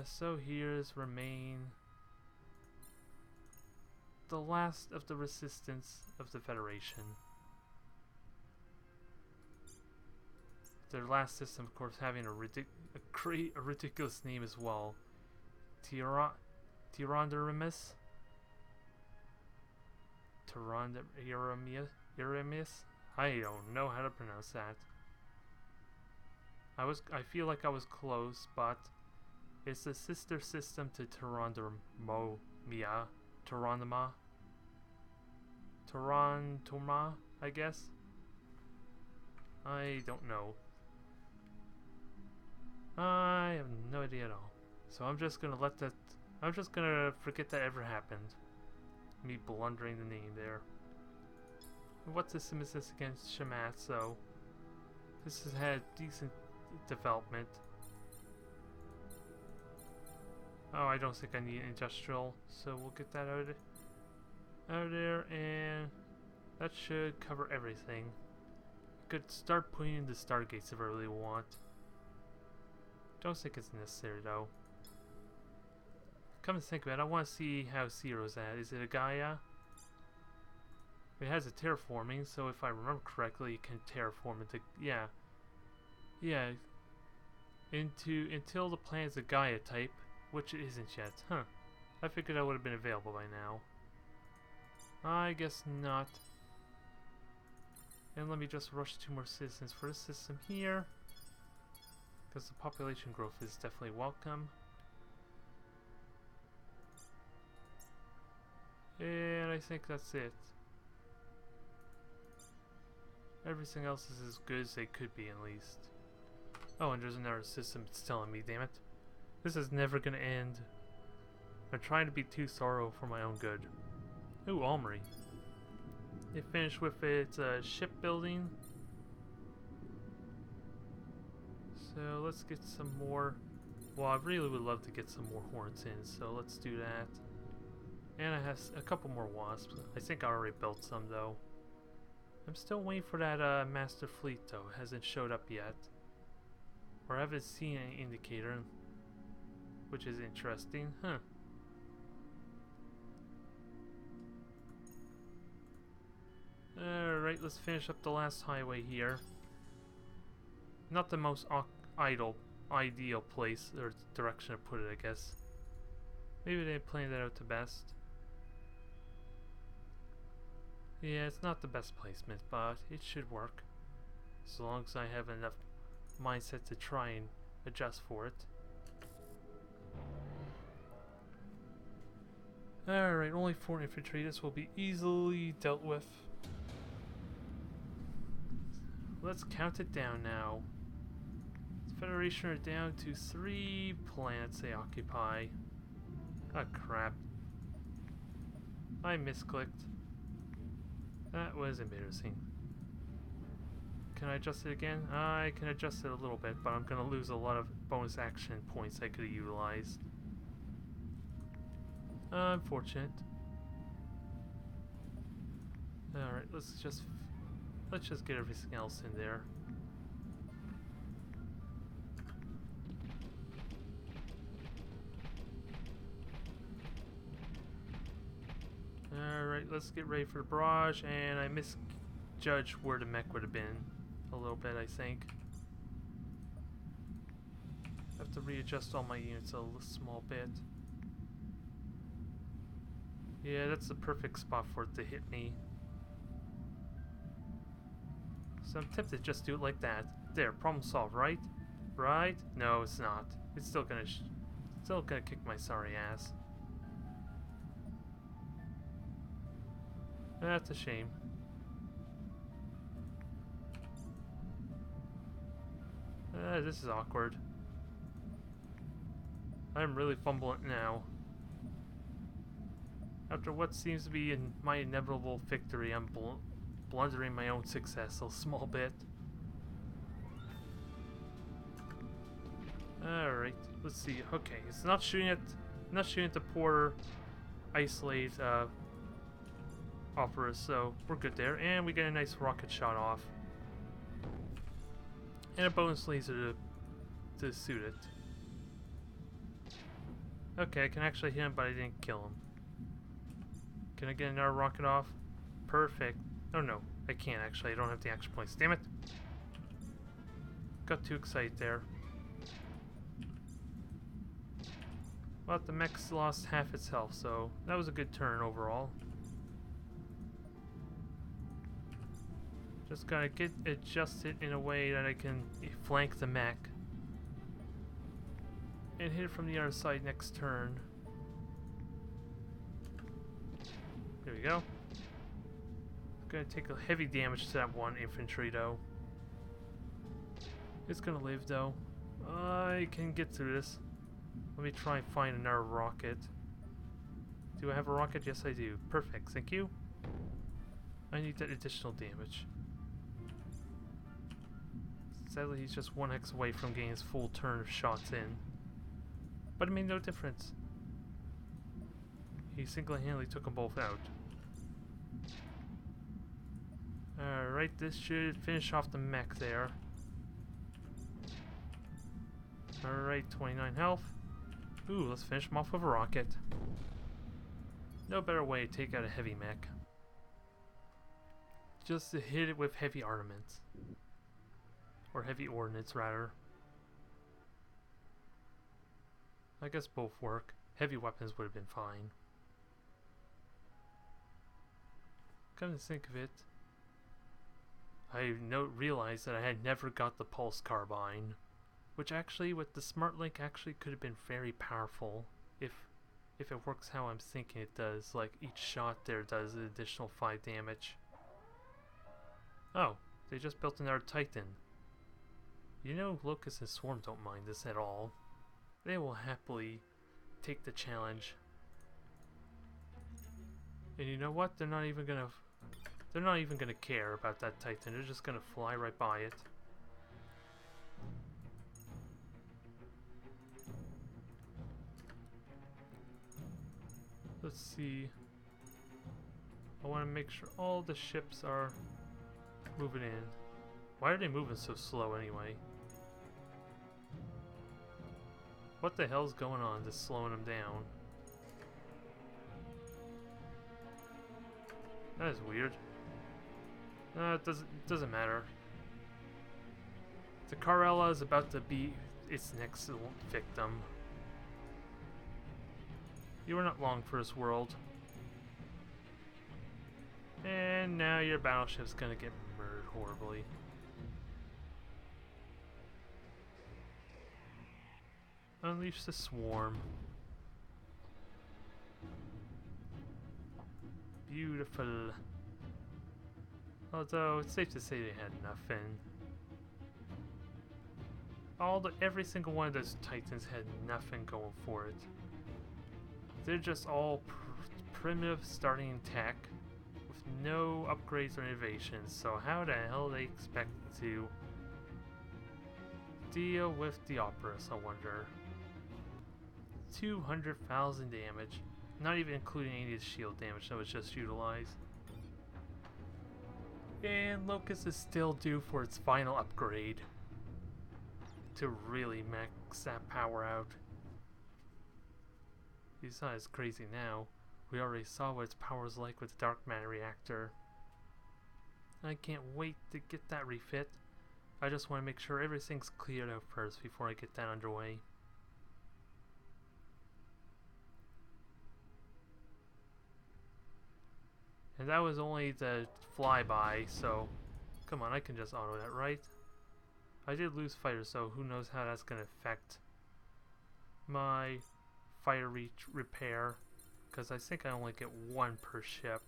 So here's remain the last of the resistance of the Federation. Their last system, of course, having a ridiculous name as well. Tyranderimus? Tyranderimus? I don't know how to pronounce that. I feel like I was close, but it's the sister system to Tarantoma, I guess? I don't know. I have no idea at all. So I'm just gonna forget that ever happened. Me blundering the name there. What system is this against Shamat, so this has had decent development. Oh, I don't think I need industrial, so we'll get that out of there, and that should cover everything. I could start putting in the stargates if I really want. Don't think it's necessary though. Come to think of it, I want to see how Zero's at. Is it a Gaia? It has a terraforming, so if I remember correctly, it can terraform into until the planet's a Gaia type, which it isn't yet. Huh. I figured that would have been available by now. I guess not. And let me just rush 2 more citizens for this system here, because the population growth is definitely welcome. And I think that's it. Everything else is as good as they could be, at least. Oh, and there's another system it's telling me, damn it. This is never gonna end. I'm trying to be too thorough for my own good. Ooh, Almery. It finished with its shipbuilding. So let's get some more. Well, I really would love to get some more horns in, so let's do that. And I have a couple more wasps. I think I already built some though. I'm still waiting for that master fleet though. It hasn't showed up yet. Or I haven't seen any indicator. Which is interesting, huh? Alright, let's finish up the last highway here. Not the most ideal place or direction to put it, I guess. Maybe they planned that out the best. Yeah, it's not the best placement, but it should work. As long as I have enough mindset to try and adjust for it. Alright, only 4 infantry. This will be easily dealt with. Let's count it down now. The Federation are down to 3 planets they occupy. Ah, crap. I misclicked. That was embarrassing. Can I adjust it again? I can adjust it a little bit, but I'm going to lose a lot of bonus action points I could have utilized. Unfortunate. Alright, let's just get everything else in there. Alright, let's get ready for the barrage, and I misjudged where the mech would have been a little bit, I think. I have to readjust all my units a small bit. Yeah, that's the perfect spot for it to hit me. So I'm tempted to just do it like that. There, problem solved, right? Right? No, it's not. It's still gonna kick my sorry ass. That's a shame. This is awkward. I'm really fumbling now. After what seems to be my inevitable victory, I'm blundering my own success a small bit. Alright, let's see. Okay, it's not shooting at the poor isolated Opteris, so we're good there. And we get a nice rocket shot off. And a bonus laser to suit it. Okay, I can actually hit him, but I didn't kill him. Can I get another rocket off? Perfect. Oh no, I can't actually. I don't have the action points. Damn it! Got too excited there. Well, the mech's lost half its health, so that was a good turn overall. Just gotta get adjusted in a way that I can flank the mech. And hit it from the other side next turn. There we go. Gonna take a heavy damage to that one infantry though. It's gonna live though. I can get through this. Let me try and find another rocket. Do I have a rocket? Yes I do. Perfect, thank you. I need that additional damage. Sadly he's just 1 hex away from getting his full turn of shots in. But it made no difference. He single-handedly took them both out. Alright, this should finish off the mech there. Alright, 29 health. Ooh, let's finish him off with a rocket. No better way to take out a heavy mech. Just to hit it with heavy armaments. Or heavy ordnance, rather. I guess both work. Heavy weapons would have been fine. Come to think of it, I realized that I had never got the pulse carbine, which actually, with the smart link, actually could have been very powerful if it works how I'm thinking it does. Like each shot there does an additional 5 damage. Oh, they just built another Titan. You know, Locust and Swarm don't mind this at all. They will happily take the challenge. And you know what? They're not even gonna care about that Titan. They're just gonna fly right by it. Let's see. I want to make sure all the ships are moving in. Why are they moving so slow anyway? What the hell's going on that's slowing them down? That is weird. It doesn't matter. The Carella is about to be its next victim. You were not long for this world. And now your battleship's gonna get murdered horribly. Unleash the swarm. Beautiful. Although it's safe to say they had nothing. Every single one of those Titans had nothing going for it. They're just all primitive starting tech with no upgrades or innovations. So how the hell they expect to deal with the Opteris, I wonder. 200,000 damage. Not even including any of the shield damage that was just utilized. And Locust is still due for its final upgrade to really max that power out. He's not as crazy now. We already saw what its power is like with the dark matter reactor. I can't wait to get that refit. I just want to make sure everything's cleared out first before I get that underway. And that was only the flyby, so come on, I can just auto that, right? I did lose fighters, so who knows how that's going to affect my fire repair, because I think I only get 1 per ship.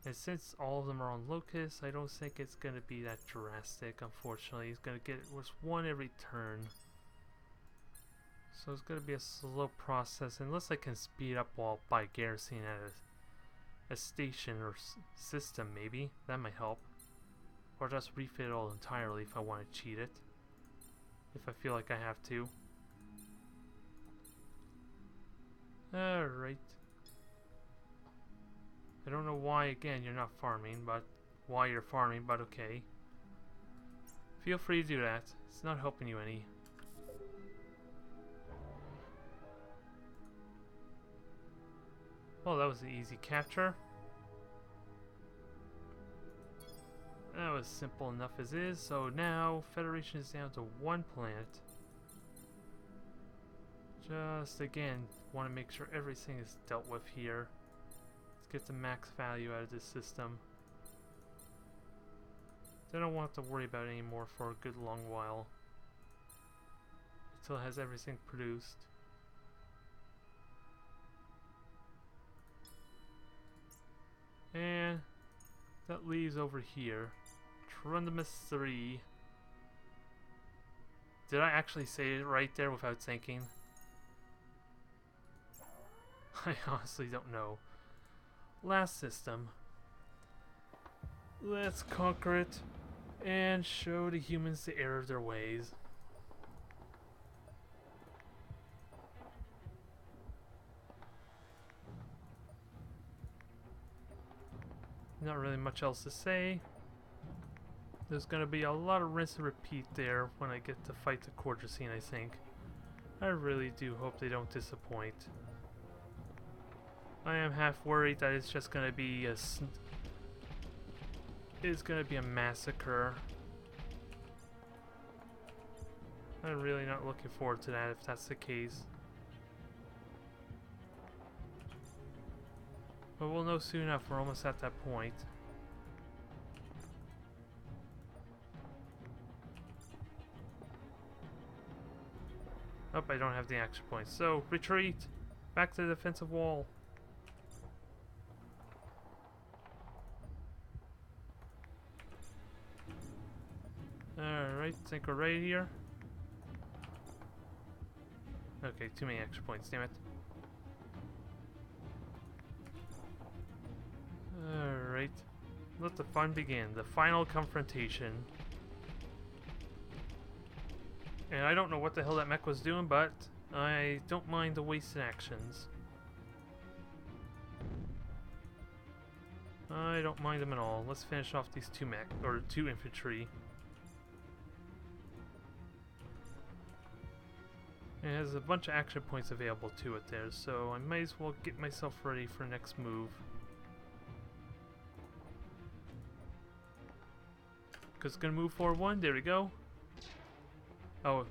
And since all of them are on Locust, I don't think it's going to be that drastic, unfortunately. It's going to get just 1 every turn. So it's going to be a slow process, unless I can speed up while by garrisoning at a station or system, maybe. That might help. Or just refit it all entirely if I want to cheat it. If I feel like I have to. Alright. I don't know why, again, you're not farming, but why you're farming, but okay. Feel free to do that. It's not helping you any. Oh, that was an easy capture. That was simple enough as is. So now Federation is down to 1 planet. Just again, want to make sure everything is dealt with here. Let's get the max value out of this system. Then I don't want to worry about it anymore for a good long while. Until it has everything produced. And that leaves over here Trundamus 3. Did I actually say it right there without thinking? I honestly don't know. Last system. Let's conquer it and show the humans the error of their ways. Not really much else to say. There's going to be a lot of rinse and repeat there when I get to fight the Quarter Scene, I think. I really do hope they don't disappoint. I am half worried that it's just going to be a massacre. I'm really not looking forward to that if that's the case. But we'll know soon enough. We're almost at that point. Oh, I don't have the action points. So, retreat! Back to the defensive wall. Alright, think we're right here. Okay, too many action points, damn it. Alright, let the fun begin. The final confrontation. And I don't know what the hell that mech was doing, but I don't mind the wasted actions. I don't mind them at all. Let's finish off these 2 infantry. It has a bunch of action points available to it there, so I might as well get myself ready for the next move. Because it's going to move forward 1, there we go. Oh,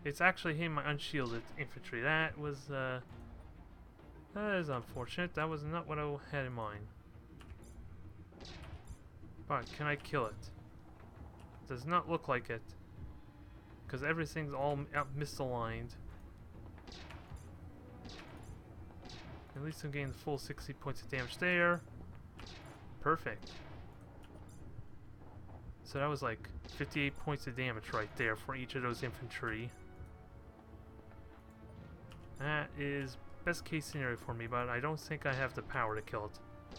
it's actually hitting my unshielded infantry. That is unfortunate. That was not what I had in mind. But can I kill it? Does not look like it. Because everything's all misaligned. At least I'm getting the full 60 points of damage there. Perfect. So that was like 58 points of damage right there for each of those infantry. That is best case scenario for me, but I don't think I have the power to kill it.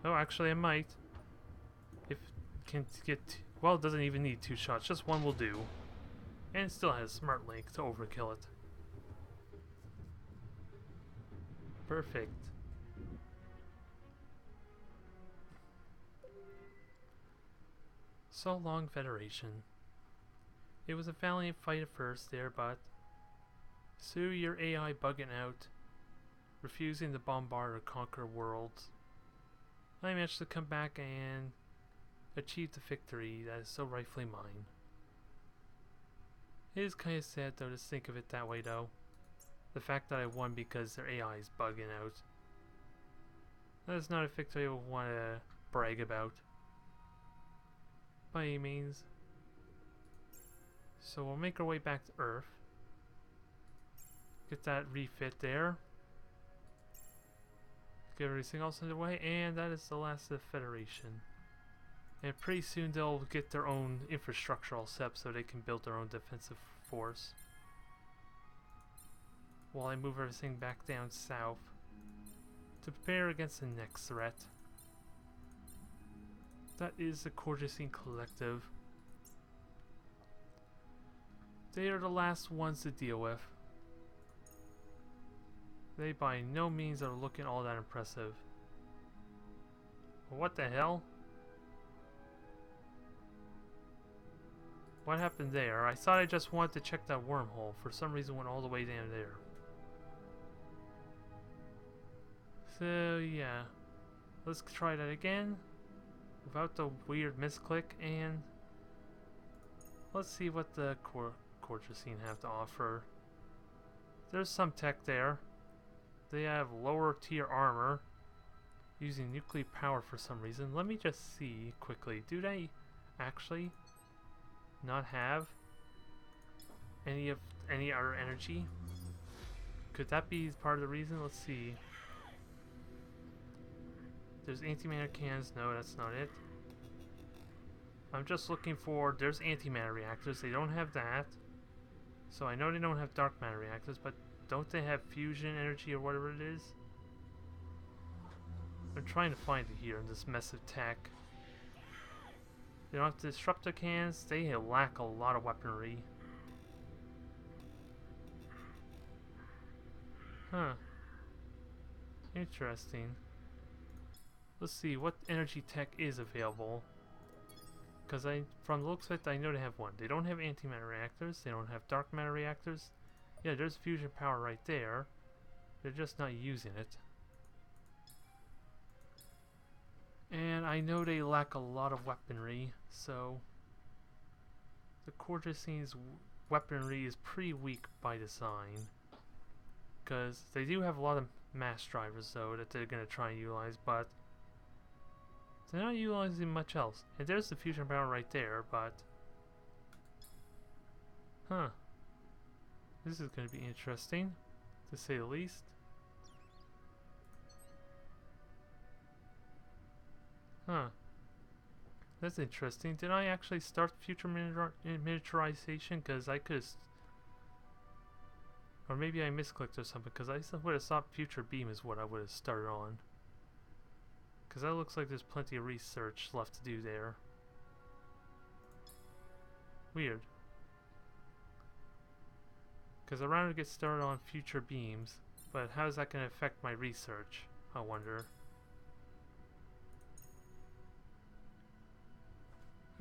Oh, actually I might. If it can get... Well, it doesn't even need 2 shots, just 1 will do. And it still has Smart Link to overkill it. Perfect. So long, Federation. It was a valiant fight at first there, but through your AI bugging out, refusing to bombard or conquer worlds, I managed to come back and achieve the victory that is so rightfully mine. It is kind of sad though to think of it that way though. The fact that I won because their AI is bugging out. That is not a victory I would want to brag about. By any means. So we'll make our way back to Earth. Get that refit there. Get everything else underway, and that is the last of the Federation. And pretty soon they'll get their own infrastructure all set up so they can build their own defensive force. While I move everything back down south to prepare against the next threat. That is the Cortesine Collective. They are the last ones to deal with. They by no means are looking all that impressive. What the hell? What happened there? I thought I just wanted to check that wormhole. For some reason went all the way down there. So yeah, let's try that again without the weird misclick, and let's see what the Cortesine have to offer. There's some tech there. They have lower tier armor using nuclear power for some reason. Let me just see quickly. Do they actually not have any other energy? Could that be part of the reason? Let's see. There's antimatter cannons. No, that's not it. I'm just looking for... There's antimatter reactors. They don't have that. So I know they don't have dark matter reactors, but don't they have fusion energy or whatever it is? I'm trying to find it here in this mess of tech. They don't have disruptor cannons. They lack a lot of weaponry. Huh. Interesting. Let's see what energy tech is available. Because from the looks of it, I know they have one. They don't have antimatter reactors. They don't have dark matter reactors. Yeah, there's fusion power right there. They're just not using it. And I know they lack a lot of weaponry, so the Cortesine's weaponry is pretty weak by design. Because they do have a lot of mass drivers, though, that they're going to try and utilize, but they're not utilizing much else. And there's the fusion power right there, but... Huh. This is going to be interesting, to say the least. Huh. That's interesting. Did I actually start future miniaturization? Because I could... Or maybe I misclicked or something, because I would have thought future beam is what I would have started on. Because that looks like there's plenty of research left to do there. Weird. Because I wanted to get started on future beams, but how is that going to affect my research? I wonder.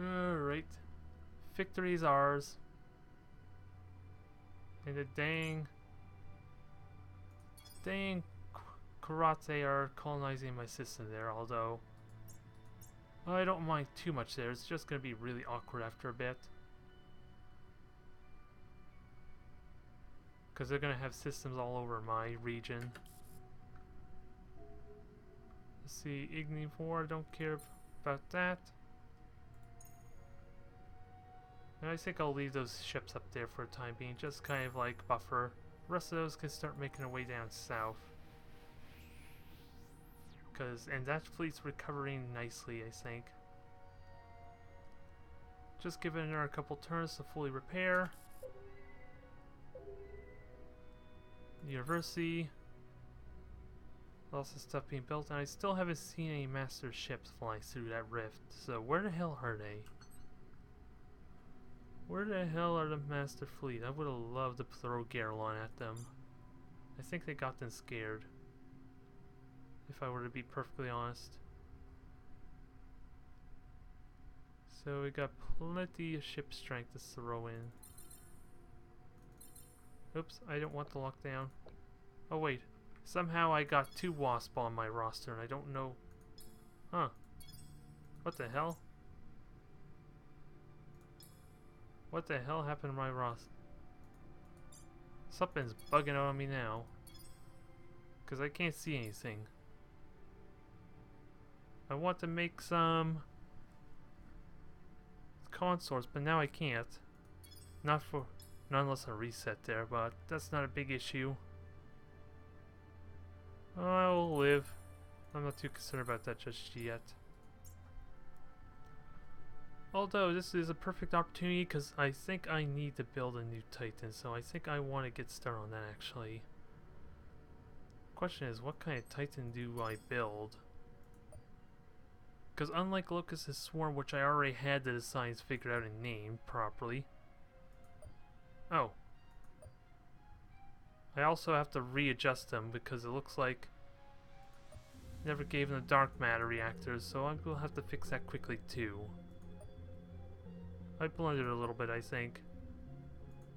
Alright. Victory is ours. And the dang karate are colonizing my system there, although I don't mind too much there. It's just going to be really awkward after a bit. Because they're going to have systems all over my region. Let's see, Ignivore, don't care about that. And I think I'll leave those ships up there for a time being, just kind of like buffer. The rest of those can start making their way down south. And that fleet's recovering nicely, I think. Just give it another couple turns to fully repair. University. Lots of stuff being built, and I still haven't seen any master ships fly through that rift. So where the hell are they? Where the hell are the master fleet? I would have loved to throw Garrelon at them. I think they got them scared. If I were to be perfectly honest. So we got plenty of ship strength to throw in. Oops, I don't want the lockdown. Oh wait, somehow I got 2 Wasp on my roster and I don't know. Huh. What the hell? What the hell happened to my roster? Something's bugging out on me now. Because I can't see anything. I want to make some consorts, but now I can't. Not unless I reset there, but that's not a big issue. I will live. I'm not too concerned about that just yet. Although this is a perfect opportunity because I think I need to build a new Titan, so I think I want to get started on that actually. Question is, what kind of Titan do I build? Because unlike Locust's Swarm, which I already had the designs figured out and named properly. Oh. I also have to readjust them because it looks like never gave them the dark matter reactors, so I'm going to have to fix that quickly too. I blundered a little bit, I think.